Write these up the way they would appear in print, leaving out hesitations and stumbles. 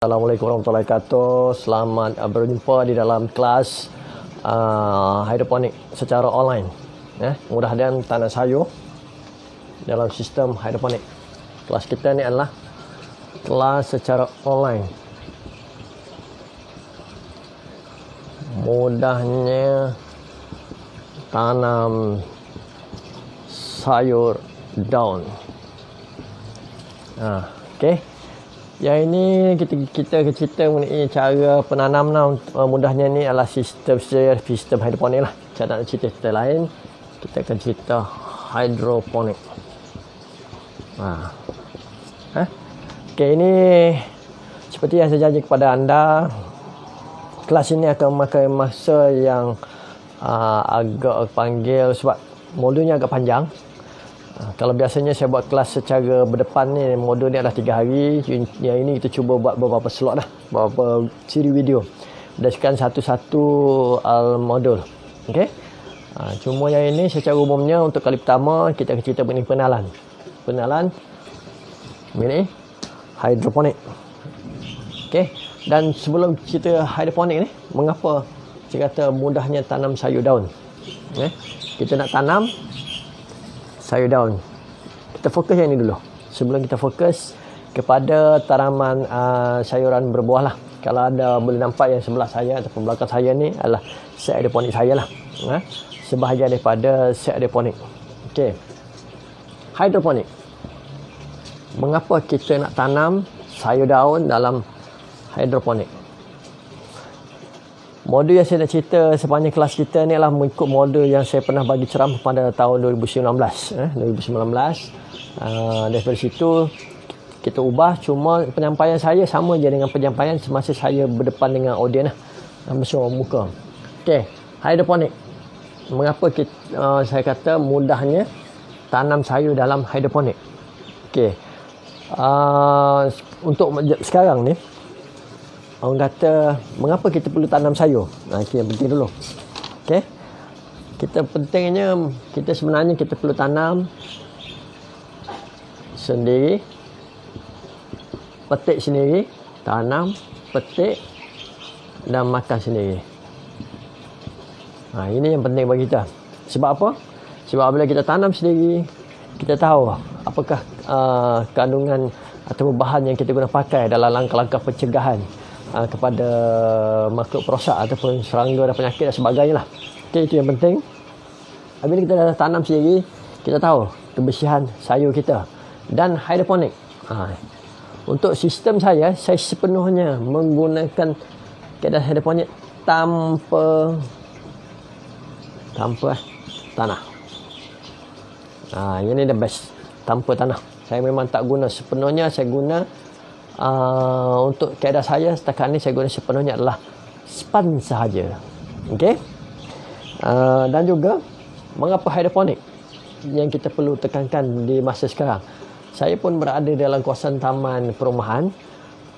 Assalamualaikum warahmatullahi wabarakatuh. Selamat berjumpa di dalam kelas hidroponik secara online. Mudah-mudahan tanam sayur dalam sistem hidroponik. Kelas kita ni adalah kelas secara online. Mudahnya tanam sayur daun. Okey. Yang ini kita cerita mengenai cara penanam. Mudahnya ni adalah sistem hidroponik lah. Cara nak cerita lain, kita akan cerita hidroponik. Okey, ini seperti yang saya janji kepada anda, kelas ini akan memakai masa yang agak panggil sebab modulnya agak panjang. Kalau biasanya saya buat kelas secara berdepan ni, modul ni adalah 3 hari. Yang ini kita cuba buat beberapa slot dah, beberapa siri video berdasarkan satu-satu modul. Okey. Cuma yang ini secara umumnya untuk kali pertama kita akan cerita mengenai penalan mengenai hidroponik. Okey. Dan sebelum cerita hidroponik ni, mengapa saya kata mudahnya tanam sayur daun? Kita nak tanam sayur daun. Kita fokus yang ini dulu. Sebelum kita fokus kepada tanaman sayuran berbuah lah. Kalau ada boleh nampak yang sebelah saya ataupun belakang saya ni adalah set hidroponik saya lah. Sebahagian daripada set hidroponik. Okey. Hidroponik. Mengapa kita nak tanam sayur daun dalam hidroponik? Modul yang saya nak cerita sepanjang kelas kita ni adalah mengikut modul yang saya pernah bagi ceramah pada tahun 2019. 2019. Daripada situ kita ubah, cuma penyampaian saya sama je dengan penyampaian semasa saya berdepan dengan audien lah. Bersama muka. Okey, hidroponik. Mengapa saya kata mudahnya tanam sayur dalam hidroponik? Okey. Untuk sekarang ni, orang kata, mengapa kita perlu tanam sayur? Itu yang penting dulu. Okey. Kita sebenarnya perlu tanam sendiri, petik sendiri, tanam, petik dan makan sendiri. Ini yang penting bagi kita. Sebab apa? Sebab bila kita tanam sendiri, kita tahu apakah kandungan atau bahan yang kita guna pakai dalam langkah-langkah pencegahan kepada makhluk perosak ataupun serangga dan penyakit dan sebagainya lah. Okay, itu yang penting. Bila kita dah tanam sendiri, kita tahu kebersihan sayur kita. Dan hidroponik, untuk sistem saya sepenuhnya menggunakan keadaan hidroponik tanpa tanah. Ini the best, tanpa tanah. Saya memang tak guna sepenuhnya. Saya guna untuk keadaan saya setakat ni, saya guna sepenuhnya adalah span sahaja. Okey. Dan juga mengapa hidroponik yang kita perlu tekankan di masa sekarang. Saya pun berada dalam kawasan taman perumahan.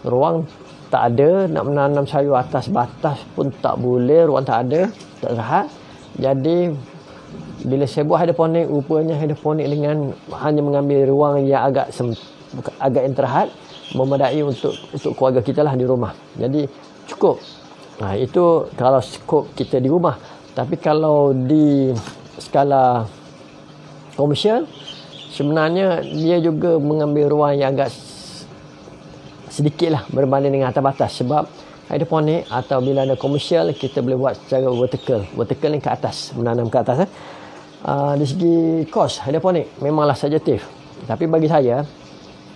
Ruang tak ada, nak menanam sayur atas batas pun tak boleh, ruang tak ada, tak rehat. Jadi bila saya buat hidroponik, rupanya hidroponik dengan hanya mengambil ruang yang agak yang terhad, memadai untuk keluarga kita lah di rumah. Jadi cukup. Itu kalau skop kita di rumah. Tapi kalau di skala komersial, sebenarnya dia juga mengambil ruang yang agak sedikit lah berbanding dengan atas batas. Sebab hidroponik atau bila ada komersial, kita boleh buat secara vertikal ni ke atas, menanam ke atas. Di segi kos, hidroponik memanglah subjektif. Tapi bagi saya,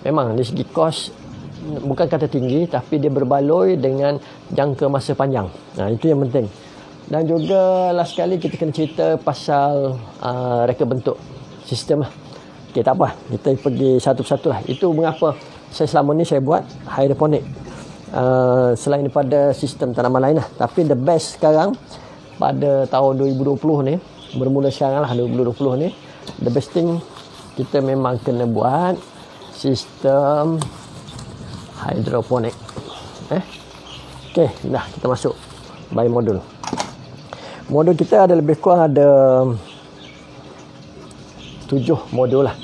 memang di segi kos bukan kata tinggi, tapi dia berbaloi dengan jangka masa panjang. Itu yang penting. Dan juga last sekali kita kena cerita pasal reka bentuk sistem lah. Okey, tak apa, kita pergi satu persatu lah. Itu mengapa selama ni saya buat hidroponik selain daripada sistem tanaman lain lah. Tapi the best sekarang pada tahun 2020 ni, bermula sekarang lah 2020 ni, the best thing kita memang kena buat sistem hidroponik. Okey, dah kita masuk by modul. Modul kita ada lebih kurang ada 7 modul lah.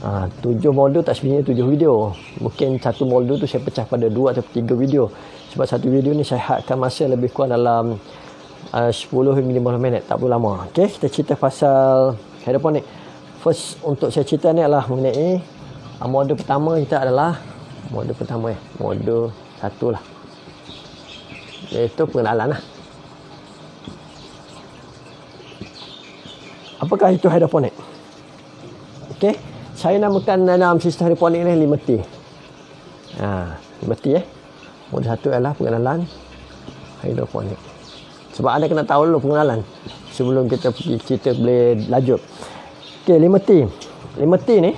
7 modul tak sebenarnya 7 video. Mungkin satu modul tu saya pecah pada 2 atau 3 video. Sebab satu video ni saya hadkan masa lebih kurang dalam 10 hingga 15 minit. Tak perlu lama. Okay, kita cerita pasal hidroponik. First untuk saya cerita ni adalah mengenai modul pertama kita adalah modul 1 lah. Iaitu pengenalan lah. Apakah itu hidroponik? Okey, saya namakan dalam sistem hidroponik ni 5T. 5T Modul 1 adalah pengenalan hidroponik. Sebab anda kena tahu dulu pengenalan sebelum kita pergi cerita boleh lanjut. Okey, 5T. 5T ni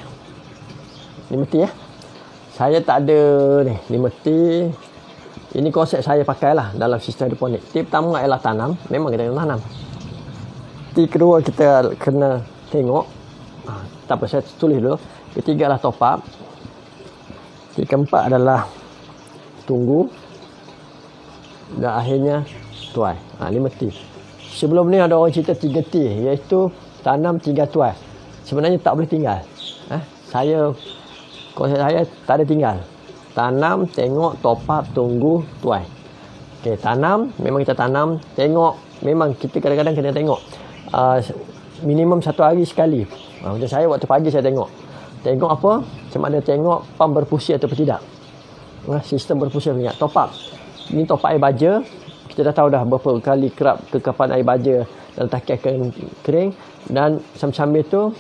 5T saya tak ada ni 5T. Ini konsep saya pakailah dalam sistem hidroponik. T pertama ialah tanam. Memang kita kena tanam. T kedua kita kena tengok. Tak apa, saya tulis dulu. Ketiga adalah top up. T keempat adalah tunggu. Dan akhirnya tuai. 5T. Sebelum ni ada orang cerita 3T, iaitu tanam 3 tuai. Sebenarnya tak boleh tinggal. Konsep saya tak ada tinggal. Tanam, tengok, top up, tunggu, tuai. Okey, tanam, memang kita tanam. Tengok, memang kita kadang-kadang kena tengok. Minimum 1 hari sekali. Macam saya waktu pagi saya tengok. Tengok apa? Macam mana tengok pam berfungsi atau tidak. Sistem berfungsi atau tidak. Top up. Ini top up air baja. Kita dah tahu dah berapa kali kerap kekapan air baja dalam tangki akan kering. Dan sambil-sambil tu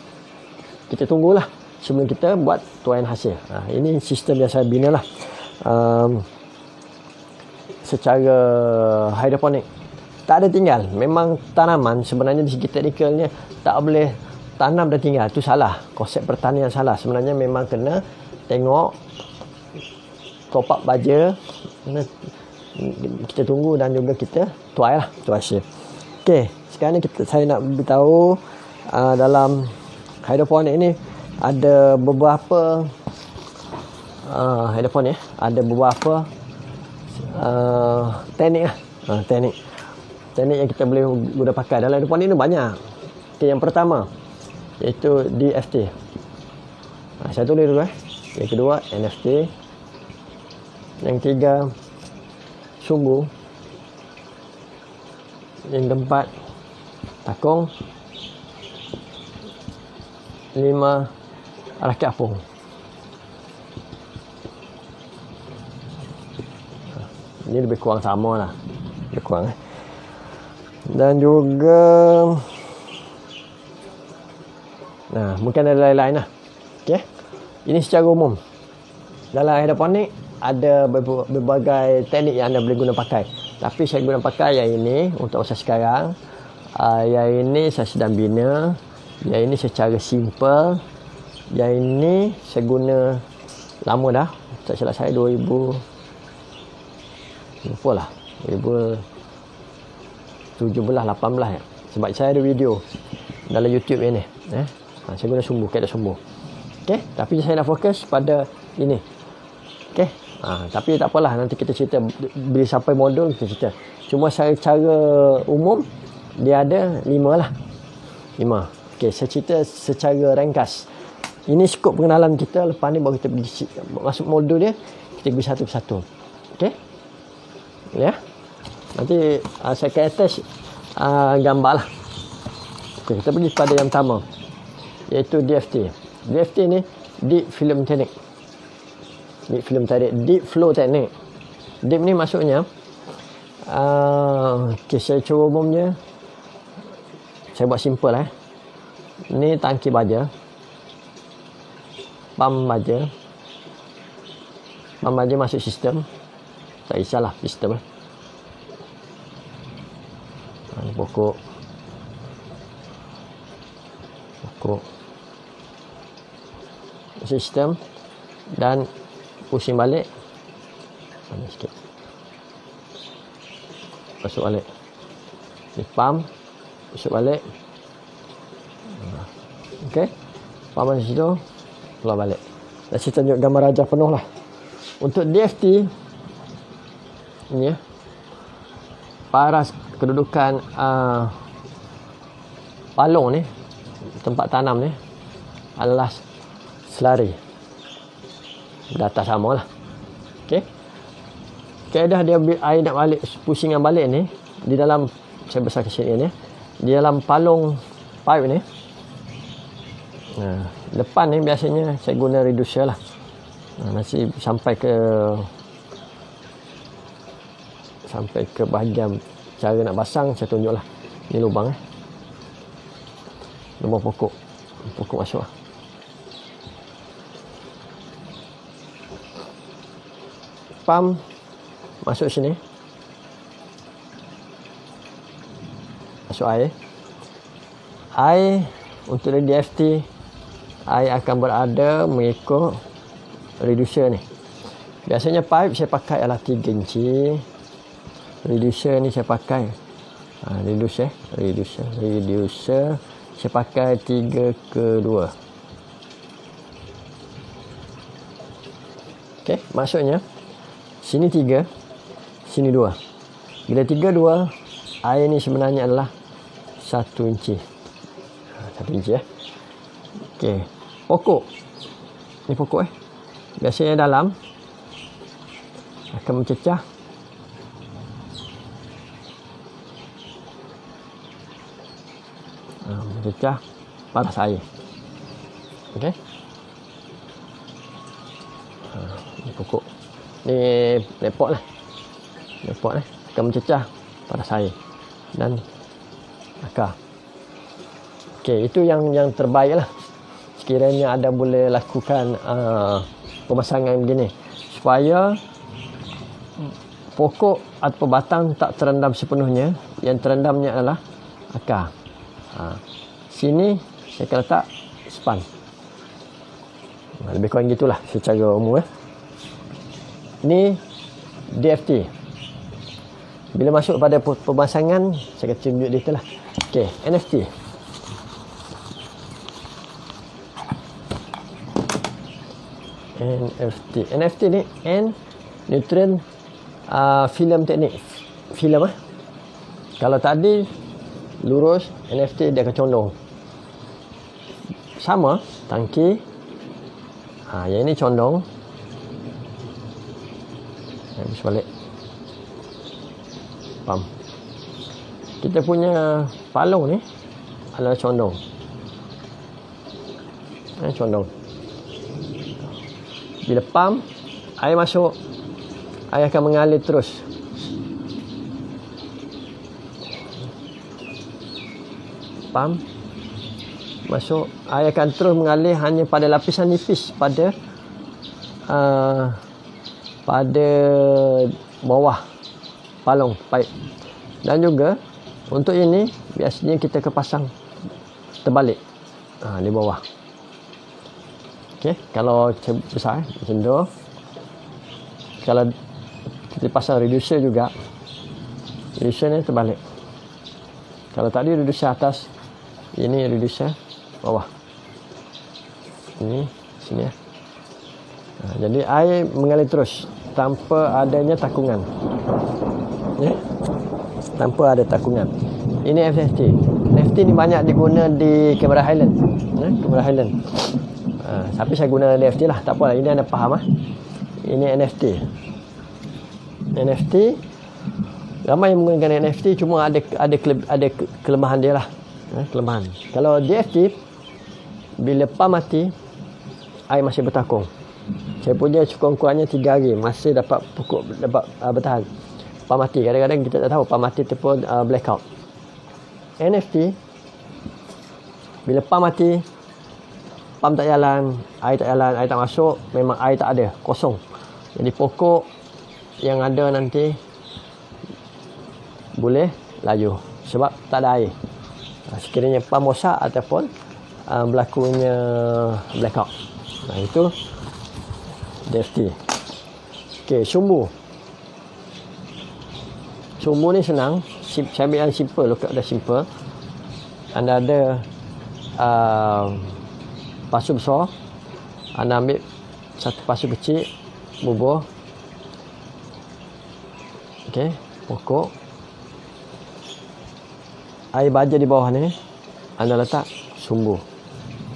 kita tunggulah sebelum kita buat tuaian hasil. Ini sistem yang saya bina lah. Secara hidroponik. Tak ada tinggal. Memang tanaman sebenarnya di segi teknikalnya tak boleh tanam dan tinggal. Itu salah. Konsep pertanian salah. Sebenarnya memang kena tengok, top up baja, kita tunggu dan juga kita tuai lah. Tuai hasil. Okey, sekarang ni saya nak beritahu dalam hidroponik ni ada beberapa hidroponik ada beberapa teknik lah. Teknik yang kita boleh guna pakai dalam hidroponik ni banyak. Okay, yang pertama iaitu DFT. Saya tulis dulu Yang kedua NFT. Yang ketiga sumbu. Yang keempat takung. 5 rakit apung. Ini lebih kurang sama lah. Lebih kurang Dan juga mungkin ada lain-lain lah. Okay. Ini secara umum. Dalam hidroponik ada berbagai teknik yang anda boleh guna pakai. Tapi saya guna pakai yang ini untuk masa sekarang. Yang ini saya sedang bina. Yang ini secara simple. Yang ini saya guna lama dah. Tak silap saya 2000. Lupa lah. 2017-18 Sebab saya ada video dalam YouTube ini. Saya guna sumbu, kaedah sumbu. Okey, tapi saya nak fokus pada ini. Okey. Tapi tak apalah, nanti kita cerita bila sampai modul kita cerita. Cuma secara umum dia ada 5 lah. 5. Okey, saya cerita secara ringkas. Ini skop pengenalan kita. Lepas ni baru kita pergi masuk modul dia. Kita pergi satu persatu. Okey. Ya. Nanti saya akan attach gambar lah. Okay, kita pergi pada yang pertama, iaitu DFT. DFT ni Deep Film Technique. Deep Flow Technique. Deep ni maksudnya okay, saya cuba umumnya. Saya buat simple Ni tangki baja, pam baja. Pam baja masuk sistem. Tak kisahlah sistem pokok sistem dan pusing balik sikit, masuk balik ni pam, masuk balik. Okey, pam masuk situ, keluar balik. Dan saya tunjuk gambar raja penuh lah. Untuk DFT ni paras kedudukan palung ni, tempat tanam ni adalah selari. Data sama lah. Okey. Kaedah dia air nak balik, pusingan balik ni, di dalam, saya besar kecil ni, di dalam palung pipe ni, depan ni biasanya saya guna reducer lah. Nanti sampai ke bahagian cara nak pasang, saya tunjuk lah. Ni lubang lubang pokok masuk lah. Pump masuk sini, masuk air untuk DFT. Air akan berada mengikut reducer ni. Biasanya pipe saya pakai adalah 3 inci. Reducer ni saya pakai reducer saya pakai 3/2. Okey, maksudnya sini 3, sini 2. Bila 3/2, air ni sebenarnya adalah 1 inci. 1 inci Okey, pokok. Ni pokok biasanya dalam akan mencecah paras air. Okey. Ni pokok. Ni lepok lah. Lepok akan mencecah paras air dan akar. Okey, itu yang terbaik lah. Sekiranya anda boleh lakukan pemasangan begini, supaya pokok atau batang tak terendam sepenuhnya. Yang terendamnya adalah akar. Sini saya akan letak span. Lebih kurang gitulah secara umum. Ini DFT. Bila masuk pada pemasangan, saya akan tunjuk detail lah. Okey, NFT. NFT ni nutrient film teknik. Film Kalau tadi lurus, NFT dia akan condong. Sama tangki. Yang ini condong. Habis balik. Pump. Kita punya palung ni adalah condong. Condong. Bila pump, air masuk, air akan mengalir terus. Pump masuk, air akan terus mengalir hanya pada lapisan nipis pada bawah palung pipe. Dan juga untuk ini biasanya kita akan pasang terbalik di bawah. Okey, kalau besar macam tu. Kalau kita pasang reducer juga, reducer ni terbalik. Kalau tadi reducer atas, ini reducer bawah. Ini sini jadi air mengalir terus tanpa adanya takungan. Tanpa ada takungan. Ini NFT. NFT ni banyak diguna di kamera Highland. Kamera Highland. Tapi saya guna NFT lah, tak apalah, ini anda faham Ini NFT. NFT ramai yang menggunakan NFT, cuma ada kelemahan dia lah. Kelemahan. Kalau DFT, bila pump mati, air masih bertakung. Saya punya kurang-kurangnya 3 hari masih dapat bertahan. Pump mati, kadang-kadang kita tak tahu pump mati tu pun blackout. NFT, bila pump mati, pump tak jalan, air tak masuk, memang air tak ada, kosong. Jadi pokok yang ada nanti boleh laju sebab tak ada air. Sekiranya pump rosak ataupun berlakunya blackout. Itu DFT. Okey, sumbu. Sumbu ni senang. Saya ambil yang simple, look dah simple. Anda ada pasu besar, anda ambil satu pasu kecil, bubuh. Okey, pokok. Air baja di bawah ni, anda letak sumbu.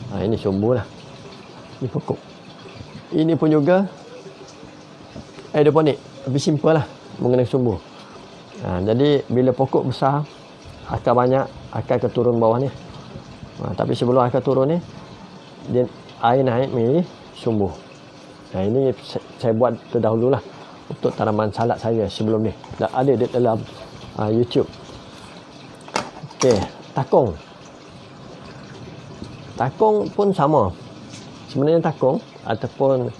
Ini sumbu lah. Ini pokok. Ini pun juga hidroponik. Lebih simple lah mengenai sumbu. Jadi bila pokok besar, akar banyak, akar akan turun bawah ni. Tapi sebelum akar turun ni, dia air naik ni sumbu. Ini saya buat terdahulu lah untuk tanaman salad saya sebelum ni. Dah ada di dalam YouTube. Okey, takung. Takung pun sama. Sebenarnya takung ataupun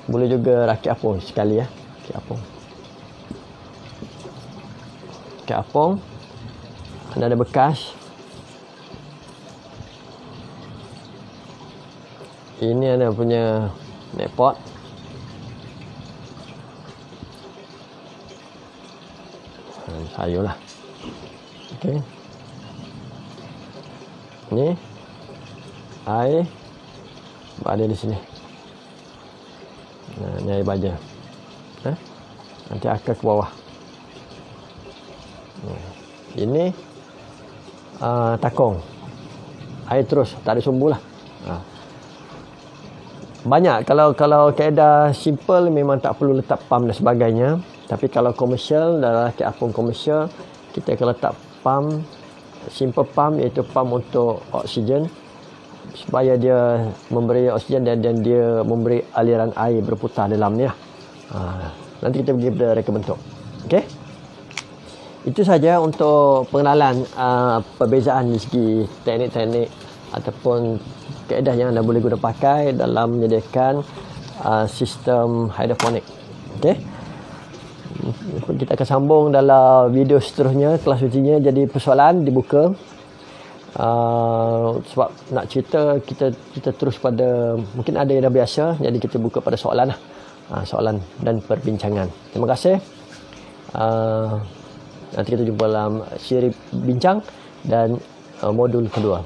boleh juga rakit apung sekali ya. Rakit apung. Rakit apung. Ada bekas. Ini ada punya net pot. Sayur lah. Okey. Ni air ada di sini. Ni air baja. Nanti akar ke bawah. Ini takung. Air terus, tak ada sumbu lah. Banyak kalau kaedah simple memang tak perlu letak pump dan sebagainya. Tapi kalau komersial, dalam rakit apung komersial, kita akan letak pump, simple pump, iaitu pump untuk oksigen, supaya dia memberi oksigen dan dia memberi aliran air berputar dalam ni lah. Nanti kita pergi pada reka bentuk. Okey? Itu saja untuk pengenalan perbezaan di segi teknik-teknik ataupun kaedah yang anda boleh guna pakai dalam menyediakan sistem hidroponik. Okey? Kita akan sambung dalam video seterusnya, kelas ujinya. Jadi persoalan dibuka. Sebab nak cerita kita terus pada, mungkin ada yang dah biasa, jadi kita buka pada soalan lah. Soalan dan perbincangan. Terima kasih. Nanti kita jumpa dalam siri bincang dan modul kedua.